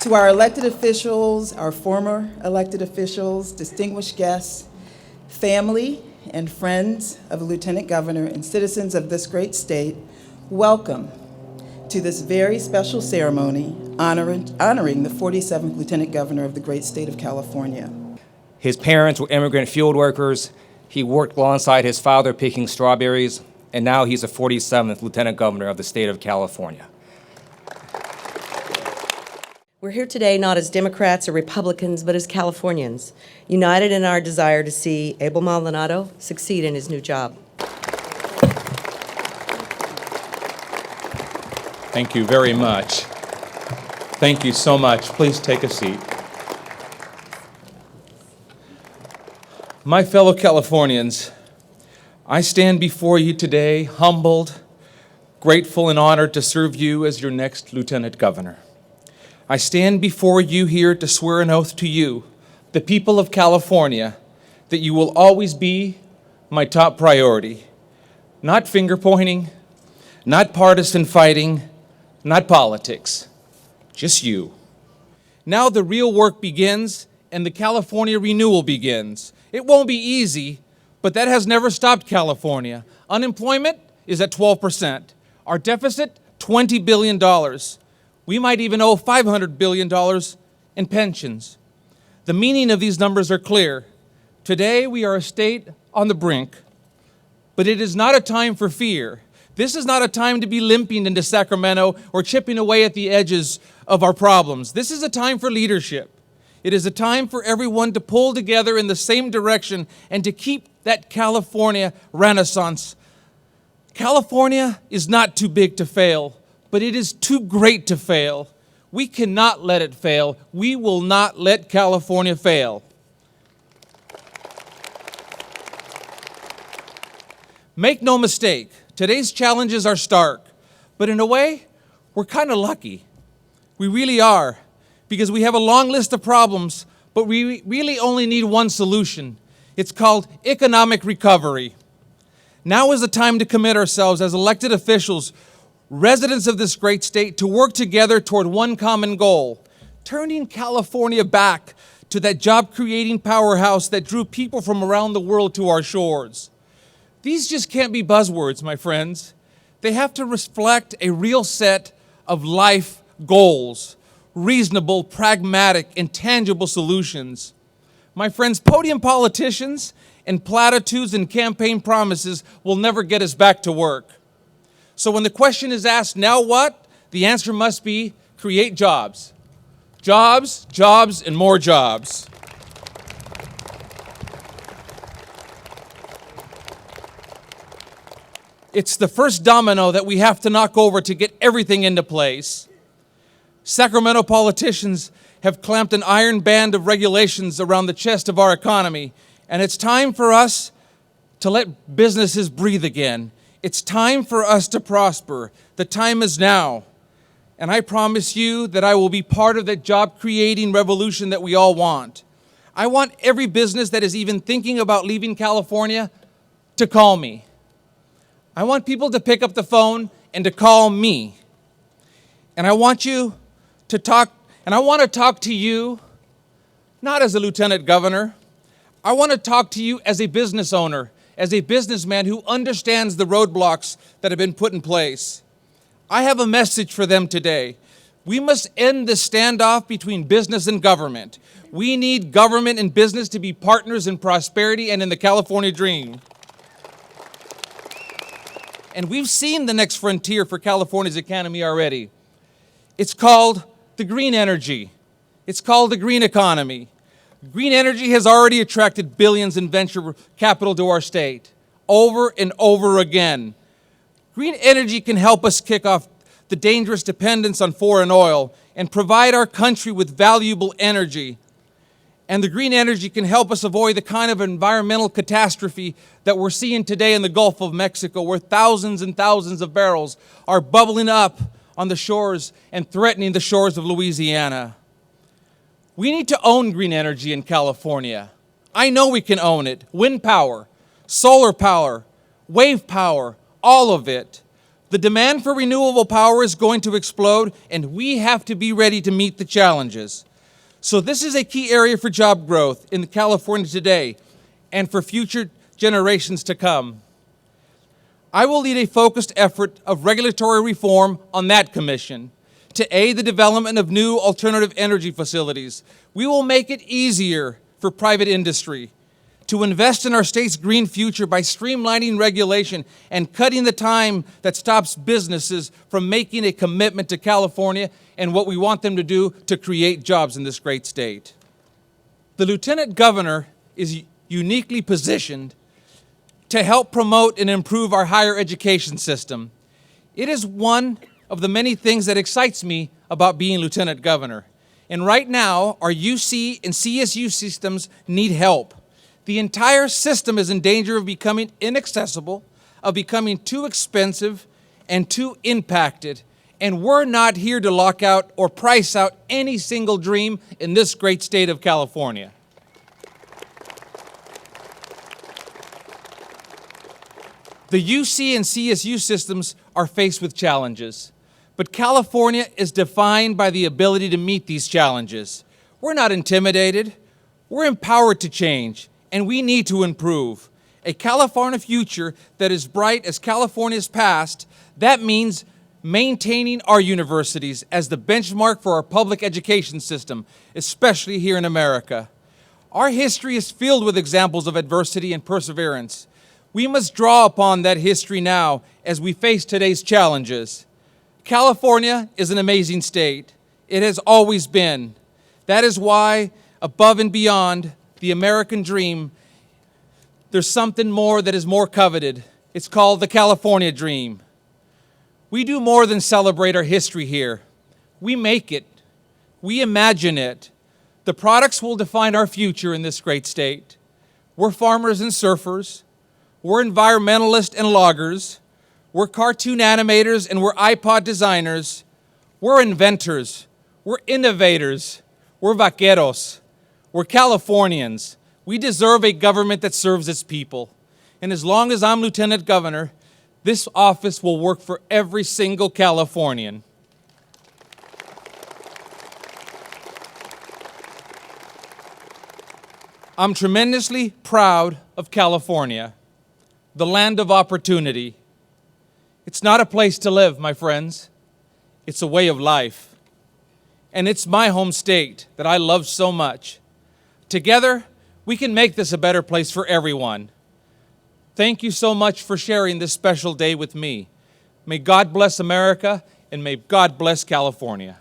To our elected officials, our former elected officials, distinguished guests, family and friends of the Lieutenant Governor and citizens of this great state, welcome to this very special ceremony honoring the 47th Lieutenant Governor of the great state of California. His parents were immigrant field workers. He worked alongside his father picking strawberries, and now he's the 47th Lieutenant Governor of the state of California. We're here today not as Democrats or Republicans, but as Californians, united in our desire to see Abel Maldonado succeed in his new job. Thank you very much. Thank you so much. Please take a seat. My fellow Californians, I stand before you today humbled, grateful, and honored to serve you as your next Lieutenant Governor. I stand before you here to swear an oath to you, the people of California, that you will always be my top priority. Not finger-pointing, not partisan fighting, not politics, just you. Now the real work begins and the California renewal begins. It won't be easy, but that has never stopped California. Unemployment is at 12%. Our deficit, $20 billion. We might even owe $500 billion in pensions. The meaning of these numbers are clear. Today, we are a state on the brink, but it is not a time for fear. This is not a time to be limping into Sacramento or chipping away at the edges of our problems. This is a time for leadership. It is a time for everyone to pull together in the same direction and to keep that California renaissance. California is not too big to fail, but it is too great to fail. We cannot let it fail. We will not let California fail. Make no mistake, today's challenges are stark, but in a way, we're kind of lucky. We really are, because we have a long list of problems, but we really only need one solution. It's called economic recovery. Now is the time to commit ourselves as elected officials, residents of this great state, to work together toward one common goal, turning California back to that job-creating powerhouse that drew people from around the world to our shores. These just can't be buzzwords, my friends. They have to reflect a real set of life goals, reasonable, pragmatic, and tangible solutions. My friends, podium politicians and platitudes and campaign promises will never get us back to work. So when the question is asked, now what? The answer must be create jobs. Jobs, jobs, and more jobs. It's the first domino that we have to knock over to get everything into place. Sacramento politicians have clamped an iron band of regulations around the chest of our economy, and it's time for us to let businesses breathe again. It's time for us to prosper. The time is now. And I promise you that I will be part of that job-creating revolution that we all want. I want every business that is even thinking about leaving California to call me. I want people to pick up the phone and to call me. And I want you to talk, and I want to talk to you, not as a lieutenant governor. I want to talk to you as a business owner, as a businessman who understands the roadblocks that have been put in place. I have a message for them today. We must end the standoff between business and government. We need government and business to be partners in prosperity and in the California dream. And we've seen the next frontier for California's economy already. It's called the green energy. It's called the green economy. Green energy has already attracted billions in venture capital to our state, over and over again. Green energy can help us kick off the dangerous dependence on foreign oil and provide our country with valuable energy. And the green energy can help us avoid the kind of environmental catastrophe that we're seeing today in the Gulf of Mexico, where thousands and thousands of barrels are bubbling up on the shores and threatening the shores of Louisiana. We need to own green energy in California. I know we can own it. Wind power, solar power, wave power, all of it. The demand for renewable power is going to explode, and we have to be ready to meet the challenges. So this is a key area for job growth in California today and for future generations to come. I will lead a focused effort of regulatory reform on that commission to aid the development of new alternative energy facilities. We will make it easier for private industry to invest in our state's green future by streamlining regulation and cutting the time that stops businesses from making a commitment to California and what we want them to do to create jobs in this great state. The Lieutenant Governor is uniquely positioned to help promote and improve our higher education system. It is one of the many things that excites me about being Lieutenant Governor. And right now, our UC and CSU systems need help. The entire system is in danger of becoming inaccessible, of becoming too expensive and too impacted. And we're not here to lock out or price out any single dream in this great state of California. The UC and CSU systems are faced with challenges, but California is defined by the ability to meet these challenges. We're not intimidated, we're empowered to change, and we need to improve. A California future that is bright as California's past, that means maintaining our universities as the benchmark for our public education system, especially here in America. Our history is filled with examples of adversity and perseverance. We must draw upon that history now as we face today's challenges. California is an amazing state. It has always been. That is why, above and beyond the American dream, there's something more that is more coveted. It's called the California dream. We do more than celebrate our history here. We make it. We imagine it. The products will define our future in this great state. We're farmers and surfers. We're environmentalists and loggers. We're cartoon animators and we're iPod designers. We're inventors. We're innovators. We're vaqueros. We're Californians. We deserve a government that serves its people. And as long as I'm Lieutenant Governor, this office will work for every single Californian. I'm tremendously proud of California, the land of opportunity. It's not a place to live, my friends. It's a way of life. And it's my home state that I love so much. Together, we can make this a better place for everyone. Thank you so much for sharing this special day with me. May God bless America, and may God bless California.